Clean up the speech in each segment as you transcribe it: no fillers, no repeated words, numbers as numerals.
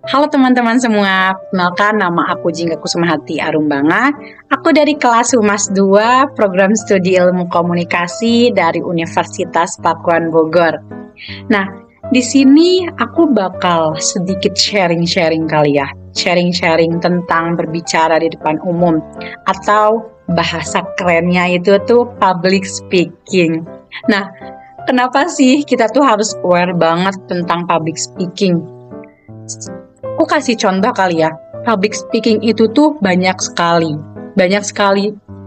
Halo teman-teman semua, kenalkan nama aku Jingga Kusumahati Arumbanga. Aku dari kelas Humas 2, Program Studi Ilmu Komunikasi dari Universitas Pakuan Bogor. Nah, di sini aku bakal sedikit sharing-sharing kali ya. Sharing-sharing tentang berbicara di depan umum atau bahasa kerennya itu tuh public speaking. Nah, kenapa sih kita tuh harus aware banget tentang public speaking? Aku kasih contoh kali ya, public speaking itu tuh banyak sekali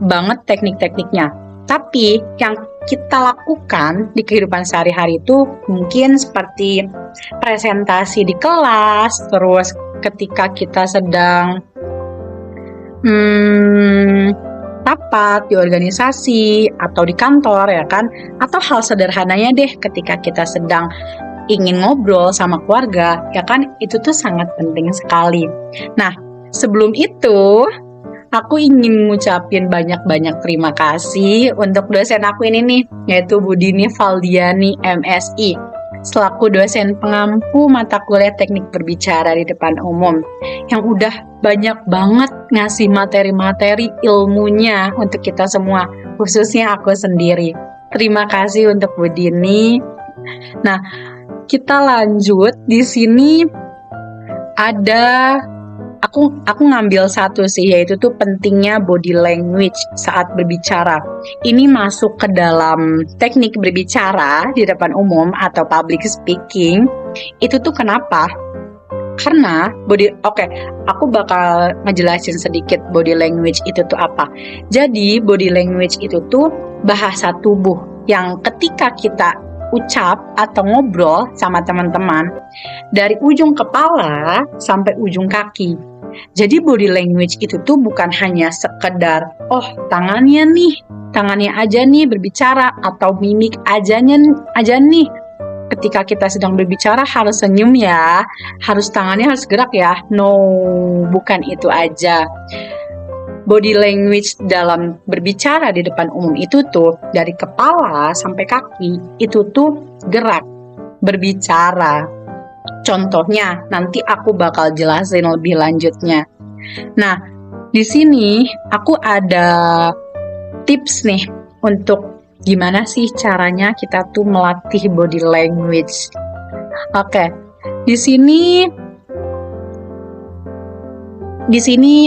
banget teknik-tekniknya. Tapi yang kita lakukan di kehidupan sehari-hari itu mungkin seperti presentasi di kelas, terus ketika kita sedang rapat di organisasi atau di kantor ya kan, atau hal sederhananya deh ketika kita sedang ingin ngobrol sama keluarga, ya kan itu tuh sangat penting sekali. Nah, sebelum itu, aku ingin ngucapin banyak-banyak terima kasih untuk dosen aku ini nih, yaitu Bu Dini Valdiani MSI, selaku dosen pengampu mata kuliah teknik berbicara di depan umum, yang udah banyak banget ngasih materi-materi ilmunya untuk kita semua, khususnya aku sendiri. Terima kasih untuk Bu Dini. Nah, kita lanjut. Di sini ada aku ngambil satu sih, yaitu tuh pentingnya body language saat berbicara. Ini masuk ke dalam teknik berbicara di depan umum atau public speaking. Itu tuh kenapa? Karena aku bakal ngejelasin sedikit body language itu tuh apa. Jadi body language itu tuh bahasa tubuh yang ketika kita ucap atau ngobrol sama teman-teman dari ujung kepala sampai ujung kaki. Jadi body language itu tuh bukan hanya sekedar tangannya aja nih berbicara, atau mimik aja nih. Ketika kita sedang berbicara harus senyum ya, harus tangannya harus gerak ya. No, bukan itu aja. Body language dalam berbicara di depan umum itu tuh dari kepala sampai kaki itu tuh gerak berbicara. Contohnya nanti aku bakal jelasin lebih lanjutnya. Nah, di sini aku ada tips nih untuk gimana sih caranya kita tuh melatih body language. Oke, di sini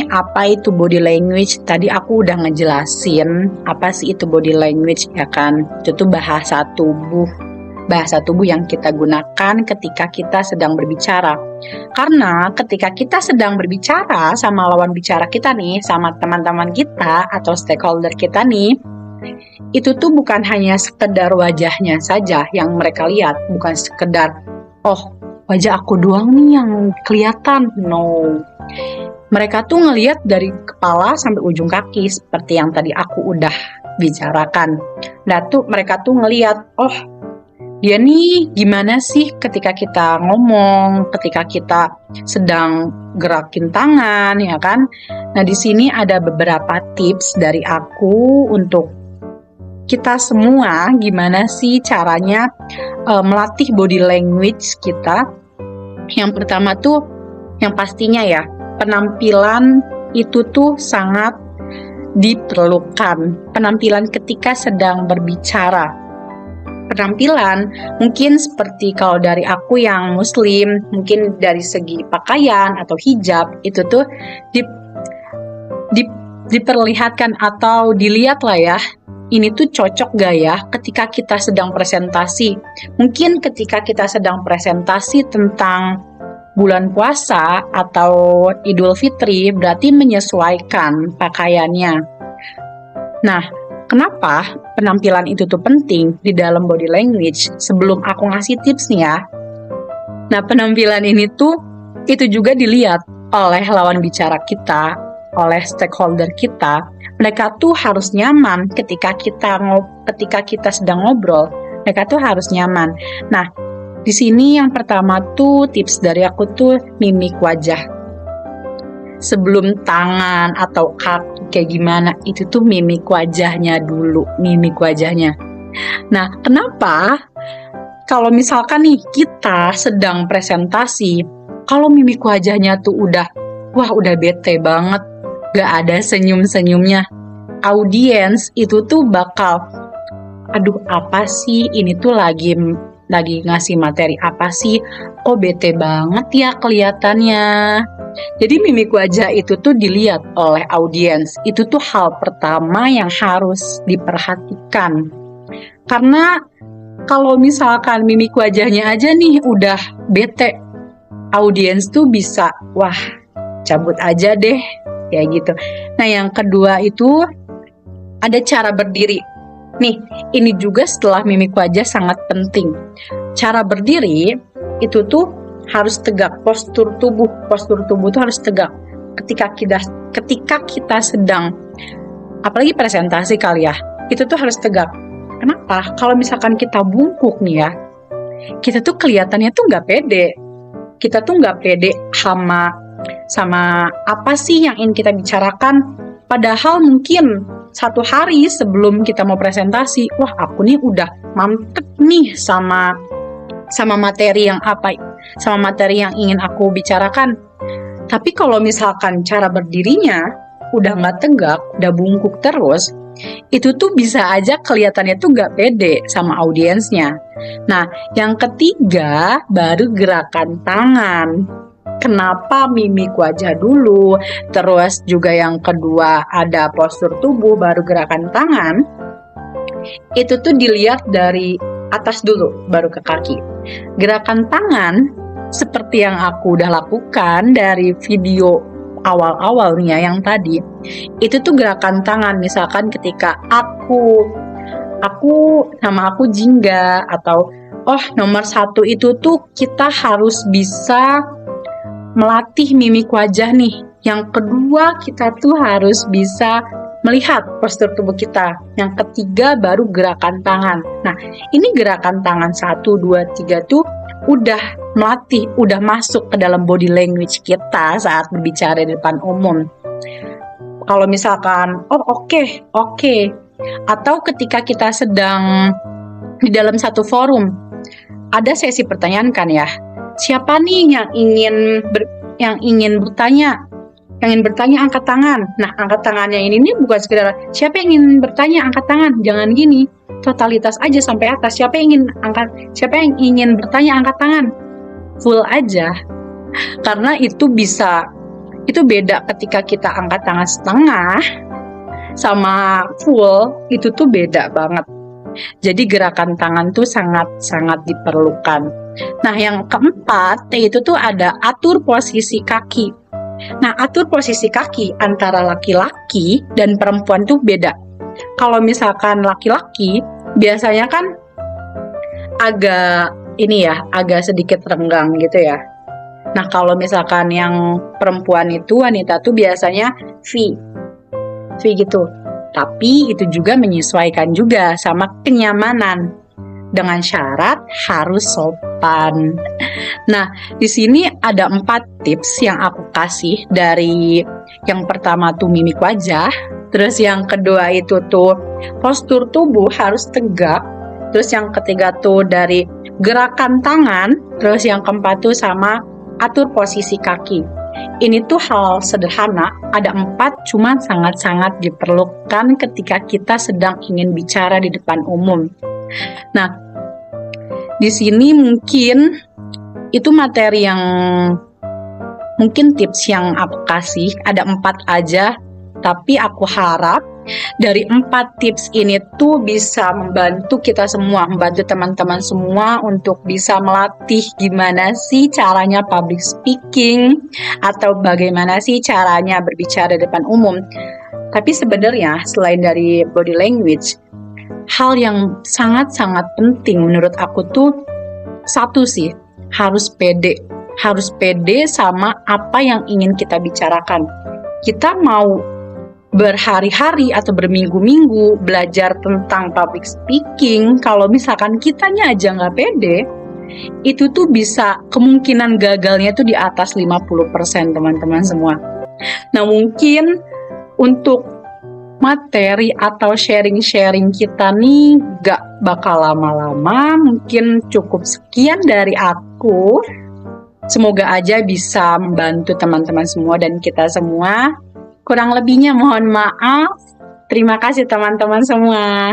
apa itu body language? Tadi aku udah ngejelasin apa sih itu body language ya kan? Itu tuh bahasa tubuh yang kita gunakan ketika kita sedang berbicara. Karena ketika kita sedang berbicara sama lawan bicara kita nih, sama teman-teman kita atau stakeholder kita nih, itu tuh bukan hanya sekedar wajahnya saja yang mereka lihat, bukan sekedar wajah aku doang nih yang kelihatan. No. Mereka tuh ngelihat dari kepala sampai ujung kaki seperti yang tadi aku udah bicarakan. Nah tuh mereka tuh ngelihat, dia nih gimana sih ketika kita ngomong, ketika kita sedang gerakin tangan, ya kan? Nah di sini ada beberapa tips dari aku untuk kita semua gimana sih caranya melatih body language kita. Yang pertama tuh, yang pastinya ya, penampilan itu tuh sangat diperlukan. Penampilan ketika sedang berbicara. Penampilan mungkin seperti kalau dari aku yang muslim, mungkin dari segi pakaian atau hijab itu tuh diperlihatkan atau dilihat lah ya, ini tuh cocok gak ya ketika kita sedang presentasi. Mungkin ketika kita sedang presentasi tentang bulan puasa atau Idul Fitri, berarti menyesuaikan pakaiannya. Nah, kenapa penampilan itu tuh penting di dalam body language? Sebelum aku ngasih tips nih ya. Nah, penampilan ini tuh itu juga dilihat oleh lawan bicara kita, oleh stakeholder kita. Mereka tuh harus nyaman ketika kita sedang ngobrol. Mereka tuh harus nyaman. Nah, di sini yang pertama tuh tips dari aku tuh mimik wajah. Sebelum tangan atau kaki kayak gimana, itu tuh mimik wajahnya dulu, mimik wajahnya. Nah, kenapa? Kalau misalkan nih kita sedang presentasi, Kalau mimik wajahnya tuh udah bete banget, gak ada senyum-senyumnya, audiens itu tuh bakal, aduh apa sih ini tuh lagi ngasih materi apa sih, kok bete banget ya kelihatannya. Jadi mimik wajah itu tuh dilihat oleh audiens, itu tuh hal pertama yang harus diperhatikan. Karena kalau misalkan mimik wajahnya aja nih udah bete, audiens tuh bisa, wah cabut aja deh, kayak gitu. Nah yang kedua itu ada cara berdiri. Nih, ini juga setelah mimik wajah sangat penting. Cara berdiri itu tuh harus tegak, postur tubuh tuh harus tegak. Ketika kita sedang, apalagi presentasi kali ya, itu tuh harus tegak. Kenapa? Kalau misalkan kita bungkuk nih ya, kita tuh kelihatannya tuh nggak pede. Kita tuh nggak pede sama apa sih yang ingin kita bicarakan. Padahal mungkin 1 hari sebelum kita mau presentasi, wah aku nih udah mantep nih sama materi yang ingin aku bicarakan. Tapi kalau misalkan cara berdirinya udah nggak tegak, udah bungkuk terus, itu tuh bisa aja kelihatannya tuh nggak pede sama audiensnya. Nah, yang ketiga baru gerakan tangan. Kenapa mimik wajah dulu, terus juga yang kedua ada postur tubuh, baru gerakan tangan. Itu tuh dilihat dari atas dulu, baru ke kaki. Gerakan tangan, seperti yang aku udah lakukan dari video awal-awalnya yang tadi, itu tuh gerakan tangan. Misalkan ketika nama aku Jingga, atau nomor 1 itu tuh kita harus bisa melatih mimik wajah nih. Yang kedua kita tuh harus bisa melihat postur tubuh kita. Yang ketiga baru gerakan tangan. Nah, ini gerakan tangan 1, 2, 3 tuh udah melatih, udah masuk ke dalam body language kita saat berbicara di depan umum. Kalau misalkan, oke. Atau ketika kita sedang di dalam satu forum, ada sesi pertanyaan kan ya. Siapa nih yang ingin bertanya? Yang ingin bertanya angkat tangan. Nah, angkat tangannya ini nih bukan sekedar siapa yang ingin bertanya angkat tangan. Jangan gini, totalitas aja sampai atas. Siapa yang ingin bertanya angkat tangan. Full aja. Karena itu beda ketika kita angkat tangan setengah sama full, itu tuh beda banget. Jadi gerakan tangan tuh sangat-sangat diperlukan. Nah, yang keempat itu tuh ada atur posisi kaki. Nah, atur posisi kaki antara laki-laki dan perempuan tuh beda. Kalau misalkan laki-laki biasanya kan agak sedikit renggang gitu ya. Nah, kalau misalkan yang perempuan itu, wanita tuh biasanya V gitu. Tapi itu juga menyesuaikan juga sama kenyamanan. Dengan syarat harus sopan. Nah, di sini ada 4 tips yang aku kasih. Dari yang pertama tuh mimik wajah, terus yang kedua itu tuh postur tubuh harus tegak, terus yang ketiga tuh dari gerakan tangan, terus yang keempat tuh sama atur posisi kaki. Ini tuh hal sederhana, ada 4, cuma sangat-sangat diperlukan ketika kita sedang ingin bicara di depan umum. Nah, di sini mungkin itu materi yang mungkin tips yang aku kasih ada 4 aja, tapi aku harap dari 4 tips ini tuh bisa membantu kita semua, membantu teman-teman semua untuk bisa melatih gimana sih caranya public speaking atau bagaimana sih caranya berbicara di depan umum. Tapi sebenarnya selain dari body language, hal yang sangat-sangat penting menurut aku tuh satu sih, harus pede sama apa yang ingin kita bicarakan. Kita mau berhari-hari atau berminggu-minggu belajar tentang public speaking, kalau misalkan kitanya aja nggak pede, itu tuh bisa kemungkinan gagalnya tuh di atas 50% teman-teman semua. Nah, mungkin untuk materi atau sharing-sharing kita nih gak bakal lama-lama, mungkin cukup sekian dari aku. Semoga aja bisa membantu teman-teman semua dan kita semua. Kurang lebihnya mohon maaf. Terima kasih teman-teman semua.